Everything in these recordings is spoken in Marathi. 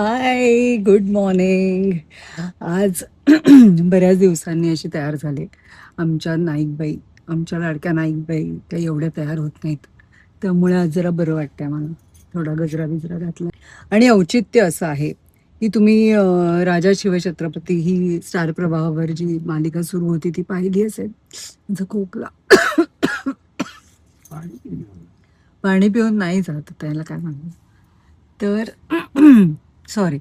हाय, गुड मॉर्निंग. आज बऱ्याच दिवसांनी अशी तयार झाले. आमच्या नाईकबाई, आमच्या लाडक्या नाईकबाई काही एवढ्या तयार होत नाहीत. त्यामुळे आज जरा बरं वाटतंय मला. थोडा गजरा-बिजरा घातलाय आणि औचित्य असं आहे, की तुम्ही राजा शिवछत्रपती ही स्टार प्रवाहावर जी मालिका सुरू होती ती पाहिली असेल. माझा खोकला. पाणी पिऊन नाही जात, त्याला काय म्हणतात. तर सॉरी.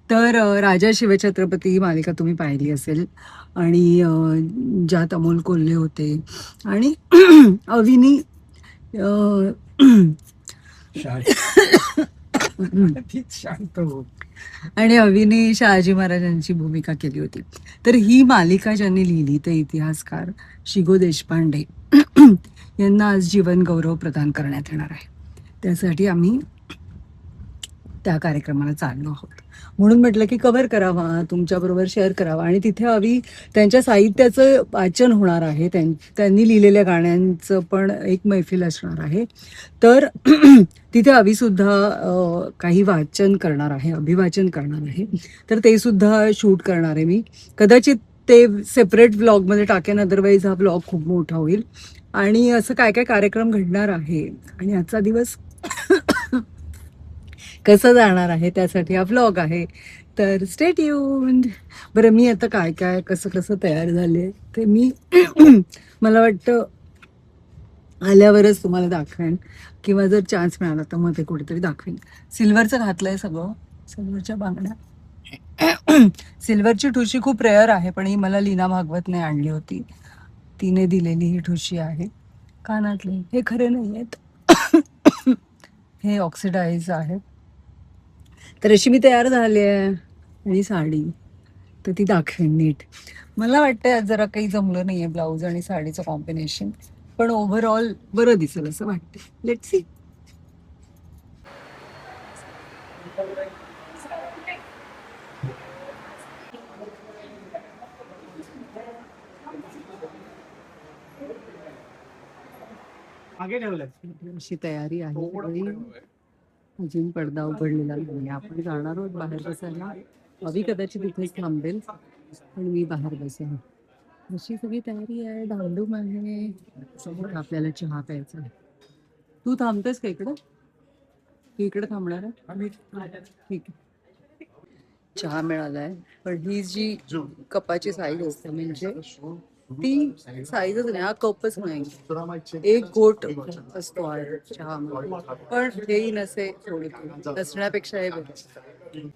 तर राजा शिवछत्रपती ही मालिका तुम्ही पाहिली असेल आणि ज्यात अमोल कोल्हे होते आणि अविनी अ, शांत हो. आणि अविनी शहाजी महाराजांची भूमिका केली होती. तर ही मालिका ज्यांनी लिहिली ते इतिहासकार शिगो देशपांडे यांना आज जीवन गौरव प्रदान करण्यात येणार आहे. त्यासाठी आम्ही त्या कार्यक्रमाला चाललो आहोत. म्हणून म्हटलं की कव्हर करावा, तुमच्याबरोबर शेअर करावा. आणि तिथे अवी त्यांच्या साहित्याचं वाचन होणार आहे. त्यांनी लिहिलेल्या गाण्यांचं पण एक मैफिल असणार आहे. तर तिथे अवीसुद्धा काही वाचन करणार आहे, अभिवाचन करणार आहे. तर ते सुद्धा शूट करणार आहे मी. कदाचित ते सेपरेट व्लॉगमध्ये टाकेन, अदरवाईज हा व्लॉग खूप मोठा होईल. आणि असं काय काय कार्यक्रम घडणार आहे आणि आजचा दिवस कसं जाणार आहे त्यासाठी हा व्लॉग आहे. तर स्टे ट्यून्ड. बरं, मी आता काय काय कसं कसं तयार झाले ते मी मला वाटतं आल्यावरच तुम्हाला दाखवेन, किंवा जर चान्स मिळाला तर मग ते कुठेतरी दाखवेन. सिल्वरचं घातलंय सगळं, सिल्वरच्या बांगड्या. सिल्वरची ठुशी खूप रेअर आहे, पण ही मला लीना भागवतने आणली होती. तिने दिलेली ही ठुशी आहे. कानातले हे खरे नाही आहेत, हे ऑक्सिडाइज आहेत. तर अशी मी तयार झाली आहे. आणि साडी तर ती दाखवेन नीट. मला वाटतं आज जरा काही जमलं नाहीये ब्लाऊज आणि साडीचं कॉम्बिनेशन, पण ओव्हरऑल बरं दिसेल असं वाटतं. Let's see. अशी तयारी आहे सगळी. अजून पडदा उघडलेला नाही. आपण जाणार आहोत बाहेर बसायला. अवी कदाचित इथेच थांबेल, पण मी बाहेर बसेन. अशी सगळी तयारी आहे. धावधूम आहे. समोर आपल्याला चहा प्यायचा आहे. तू थांबतेस का इकडं? तू इकडे थांबणार आहे? ठीक आहे. चहा मिळालाय, पण ही जी कपाची साईज असते म्हणजे ती साईजच नाही, हा कपच नाही. एक गोट असतो हा चहा, पण हेही नसे थोडी नसण्यापेक्षा हे बरं.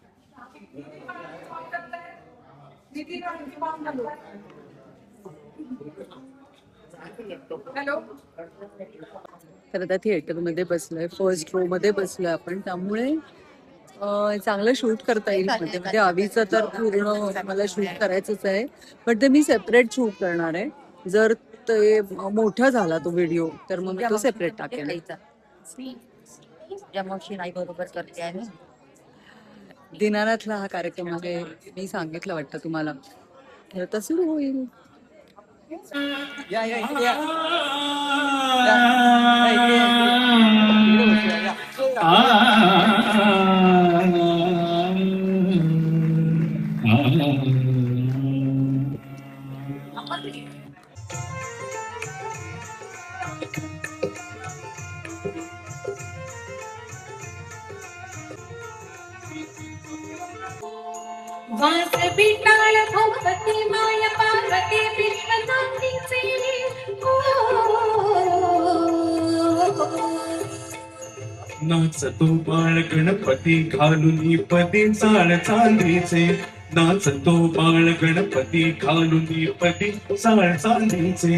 तर आता थिएटरमध्ये बसलोय, फर्स्ट रो मध्ये बसलोय आपण. त्यामुळे चांगलं शूट करता येईल. म्हणजे आवीचं तर पूर्ण मला शूट करायचंच आहे, पण ते मी सेपरेट शूट करणार आहे. जर ते मोठा झाला तो व्हिडिओ तर मग तो सेपरेट टाकेल. दीनानाथला हा कार्यक्रम आहे, मी सांगितलं वाटतं तुम्हाला. तर आता सुरू होईल. या या इकडे या. या. या इकडे या, इकडे. इकडे बसूया, या. वास बिटाळ भगवती माय पार्वती विश्वनाथीचे नाचतो बाळ गणपती घालून पदी चाळ चांदीचे. नाचतो बाळ गणपती घालून पदी चाळ चांदीचे.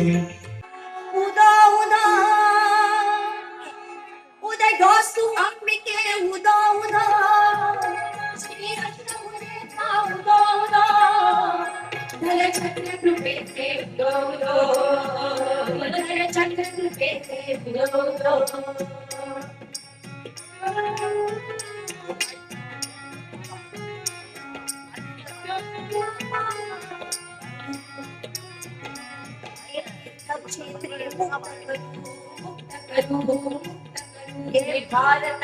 उदा उदा उदय घोसू अंबिके उदा उदा श्री हनुमंता उदा उदा धर चक्र कृपेचे उदा उदा धर चक्र कृपेचे उदा उदा. भारत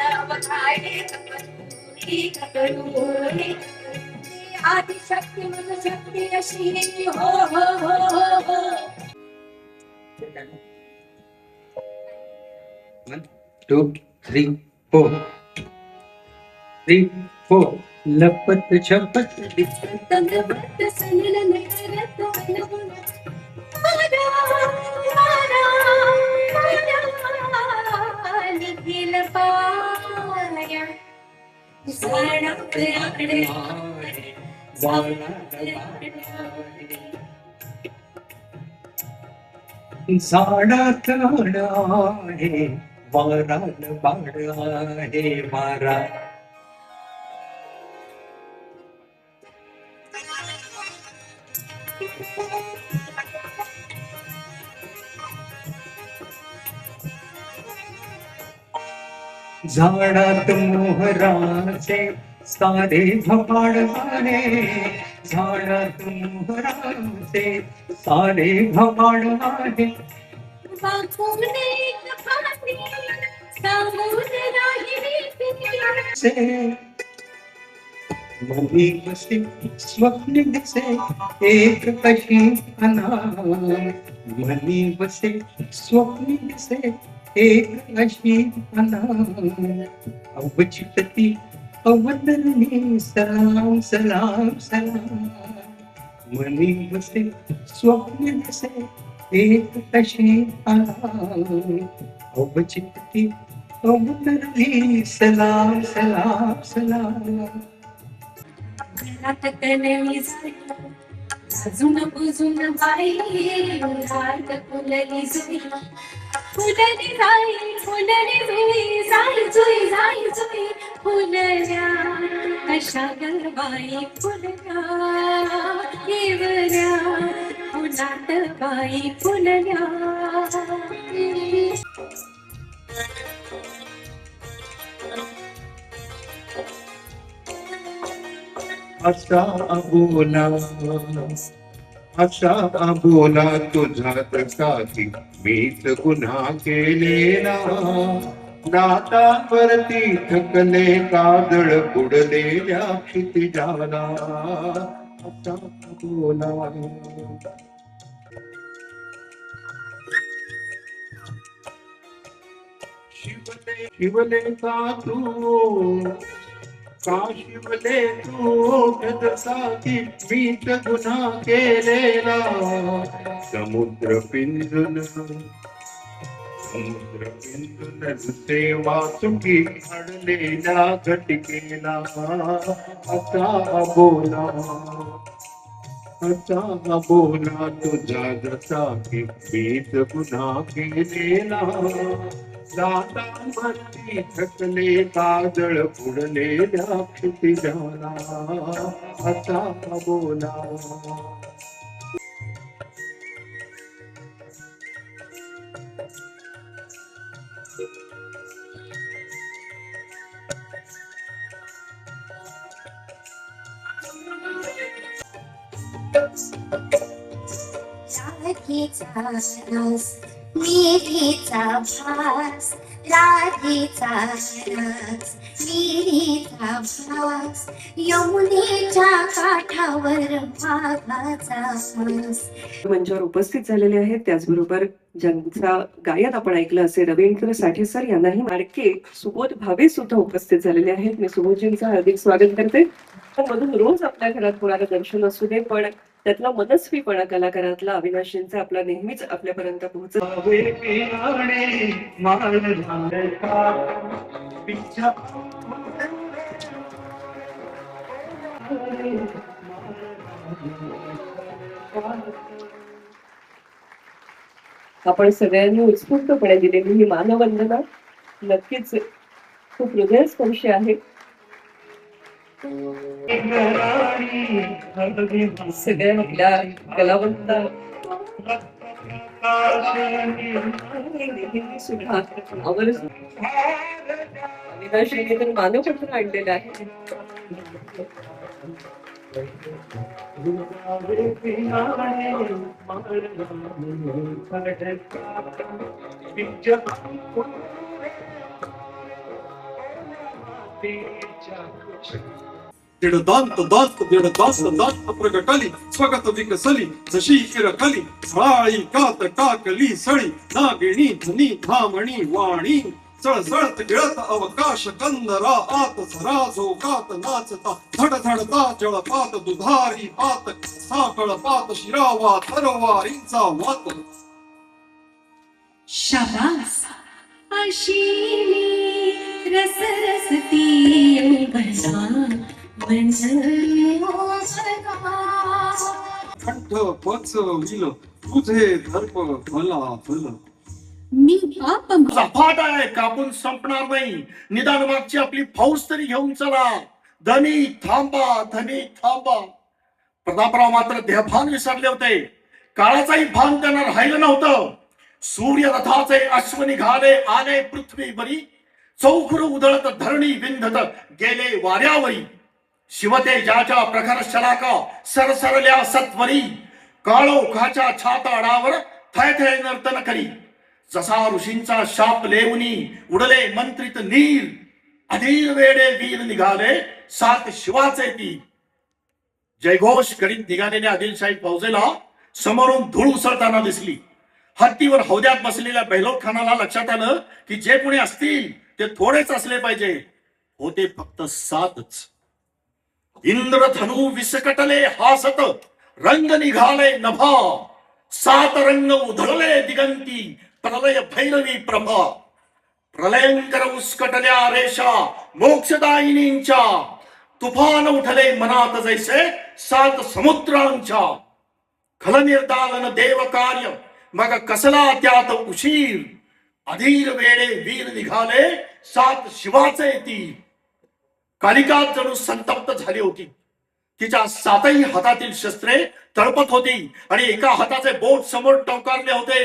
ठीक करू रे. आदिशक्ती मन शक्ती अशी हो हो हो हो हो. 1 2 3 4 3 4 लपत छपत दिसत तंगबद्ध सनलन करत मनगुण. मारा, मारा, मारा, निखिल पाया. झाडात आडे, झाडात आडे. झाडात आड आहे वारात बाड आहे वारा. झाडात मोहराचे सारे भपाड आहे झाडात मोहराचे सारे भपाड आहे. वाकून एक पाणी, समुद्राही भीती. से मनी बसे स्वप्न दिसे एक कशी अनार. मनी बसे स्वप्न दिसे एक अशी अनार. अवचितती अवतरणी सलाम सलाम सलाम. मनी बसे स्वप्न दिसे एक कशी अनार. अवचितती अवतरणी सलाम सलाम सलाम. घरात कणवी झाली, अजून बुजून बाई. रात फुलली जुई, फुलली जाई, फुलली जुई, जाई जुई, जाई जुई. फुलल्या कशा गरबाई फुलल्या, हिवल्या फुलात बाई फुलल्या. असा बोला तुझा तसाची मीच गुन्हा केलेला. नातावरती थकले काजळ बुडलेल्या क्षितिजाला. असा बोला शिवले का तू का शिवले तू जसाची मीच गुन्हा केलेला. समुद्र पिंजून सेवा सुखी अडलेल्या घटिकेला. असा बोला तुझा जसा की मीच गुन्हा केलेला. दातांवरती थकले काजळ बुडलेल्या क्षितिजाला. असा बोला राधेचा रस, मिरीचा भास. राधेचा रस, मिरीचा भास. यमुनेच्या काठावर भागाचा मास. मंचावर उपस्थित झालेले आहेत. त्याचबरोबर ज्यांचा गायन आपण ऐकलं असे रवींद्र साठे सर यांनाही मार्के सुबोध भावे सुद्धा उपस्थित झालेले आहेत. मी सुबोधजींचं हार्दिक स्वागत करते. मधून रोज आपल्या घरात होणारं दर्शन असू दे, पण त्यातला मनस्वीपणा कलाकारातला अविनाशींचा आपला नेहमीच आपल्यापर्यंत पोहोचत. आपण सगळ्यांनी उत्स्फूर्तपणे दिलेली ही मानवंदना नक्कीच खूप हृदयस्पर्शी आहे. सगळ्या आपल्या कलावंत सुद्धा अविनाशीने तर मानवपत्र आणलेलं आहे. दीड दास्त दास्त प्रगटली स्वगत विकसली जशी इरकली झळाळी कात टाकली सळी नागिणी धनी धामणी वाणी सळसळत गिळत अवकाश कंदरा आत झरा झोकात नाचता धडधडता जळपात दुधारी पात साकळ पात शिरावा तरवारींचा वात शाबास अशी मी रसरसती बना कंठ पचविल तुझे धर्म भला भल मी पाप झपाट आहे कापून संपणार नाही निदान मागची आपली फौज तरी घेऊन चला धनी थांबा प्रतापराव मात्र देहभान विसरले होते काळाचाही भान त्यांना राहिलं नव्हतं सूर्य रथाचे अश्व निघाले आले पृथ्वीवरी चौखर उधळत धरणी विंधत गेले वाऱ्यावरी शिवतेजाच्या प्रखर शलाका सरसरल्या सत्वरी काळोखाच्या छाताडावर थय थय नर्तन करी जसा ऋषींचा शाप लेवनी उडले मंत्रित नीर अधीर वेडे वीर निघाले सात शिवाचे ती जयघोष करीत निघालेल्या आदिलशाही फौजेला समोरून धूळ उसळताना दिसली हत्तीवर हौद्यात बसलेल्या बेहलोत खानाला लक्षात आलं की जे कोणी असतील ते थोडेच असले पाहिजे होते फक्त सातच इंद्रधनु विसकटले हासत रंग निघाले नभा सात रंग उधळले दिगंती प्रलय भैरवी प्रभा प्रलयंकर उसकटल्या रेषा मोक्षदायिनींच्या तुफान उठले मनात जैसे सात समुद्रांच्या खलनिर्दालन देव कार्य मग कसला त्यात उशीर अधीर वेळे वीर निघाले सात शिवाचे ती कालिका जणू संतप्त झाली होती तिच्या सातही हातातील शस्त्रे तळपत होती आणि एका हाताचे बोट समोर टवकारले होते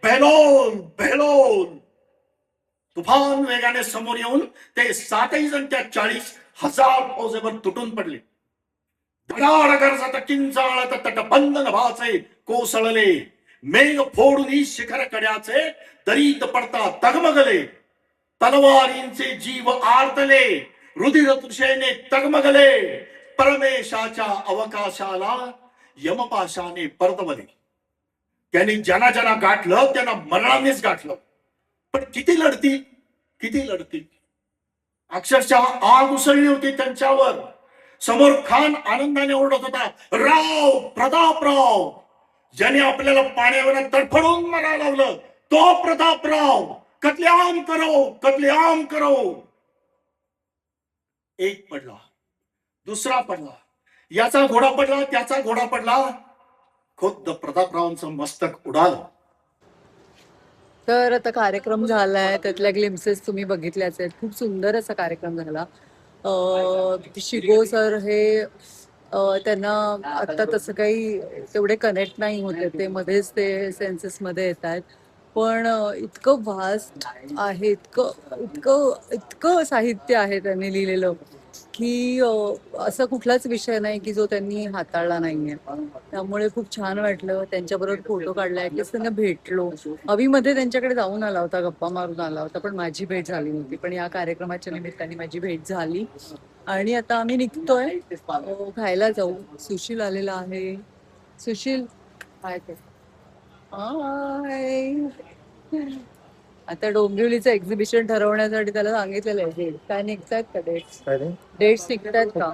बेलोन बेलोन तुफान वेगाने समोर येऊन ते सातही जण त्या 40,000 फौजेवर तुटून पडले धडाड गरजत किंचाळत तटबंद नभाचे कोसळले मेघ फोडून शिखर कड्याचे दरीत पडता तगमगले तलवारींचे जीव आर्तले रुधिर तुषेने तगमगले परमेशाच्या अवकाशाला यमपाशाने परतवले त्यांनी ज्यांना ज्यांना गाठलं त्यांना मरणानेच गाठलं पण किती लढती अक्षरशः आग उसळली होती त्यांच्यावर समोर खान आनंदाने ओरडत होता राव प्रतापराव ज्याने आपल्याला पाण्यावर तडफडून मारायला लावलं तो प्रतापराव कत्लेआम करो एक पडला दुसरा पडला याचा घोडा पडला त्याचा घोडा पडला खुद्द प्रतापरावांचं मस्तक उडालं तर आता कार्यक्रम झालाय त्यातल्या ग्लिम्सेस तुम्ही बघितल्याच आहेत. खूप सुंदर असा कार्यक्रम झाला. शिगो सर हे त्यांना आता तसं काही तेवढे कनेक्ट नाही होते ते मध्येच ते सेन्सेसमध्ये येत आहेत पण इतकं व्हास्ट आहे इतकं साहित्य आहे त्यांनी लिहिलेलं की असा कुठलाच विषय नाही की जो त्यांनी हाताळला नाहीये. त्यामुळे खूप छान वाटलं. त्यांच्याबरोबर फोटो काढला ऍटलीस्ट त्यांना भेटलो. अवीमध्ये त्यांच्याकडे जाऊन आला होता गप्पा मारून आला होता पण माझी भेट झाली नव्हती पण या कार्यक्रमाच्या निमित्ताने माझी भेट झाली आणि आता आम्ही निघतोय खायला जाऊ. सुशील आलेला आहे. सुशील काय ते आता डोंबिवलीचं एक्झिबिशन ठरवण्यासाठी त्याला सांगितलेलं आहे डेट. काय निघतायत का डेट्स निघतायत का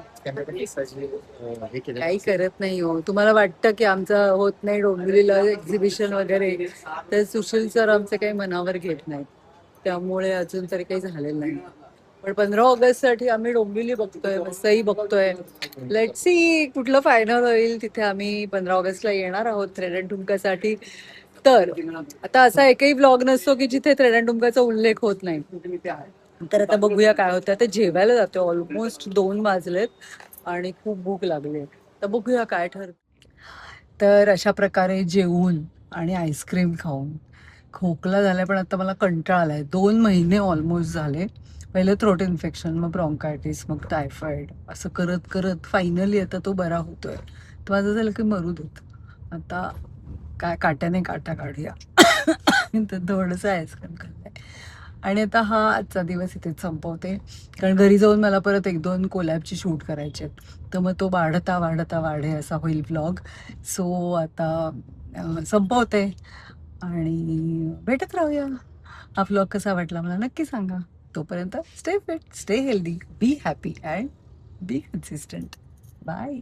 काही करत नाही हो. तुम्हाला वाटतं की आमचं होत नाही डोंबिवलीला एक्झिबिशन वगैरे तर सुशील सर आमचं काही मनावर घेत नाहीत त्यामुळे अजून तरी काही झालेलं नाही. पण 15 ऑगस्टसाठी आम्ही डोंबिवली बघतोय वसई बघतोय. लेट्स सी कुठलं फायनल होईल तिथे आम्ही 15 ऑगस्टला येणार आहोत थ्रेड अँड ठुमकासाठी. तर आता असा एकही ब्लॉग नसतो की जिथे थ्रेड अँड ठुमकाचा उल्लेख होत नाही. तर आता बघूया काय होतं. आता जेवायला जातो. ऑलमोस्ट 2 वाजलेत आणि खूप भूक लागली. तर बघूया काय ठरतं. तर अशा प्रकारे जेवून आणि आईस्क्रीम खाऊन खोकला झालाय पण आता मला कंटाळा आलाय. 2 महिने ऑलमोस्ट झाले. पहिलं थ्रोट इन्फेक्शन मग ब्रॉन्कायटिस मग टायफॉइड असं करत करत फायनली आता तो बरा होतोय. तर माझं झालं की मरू देत आता काय काट्याने काटा काढूया. तर थोडंसं आईस्क्रीम खाल्लंय आणि आता हा आजचा दिवस इथेच संपवते, कारण घरी जाऊन मला परत 1-2 कोलॅबची शूट करायचे आहेत. तर मग तो वाढे असा होईल व्लॉग. सो आता संपवते आणि भेटत राहूया. हा व्लॉग कसा वाटला मला नक्की सांगा. तोपर्यंत stay fit, stay healthy, be happy and be consistent. Bye.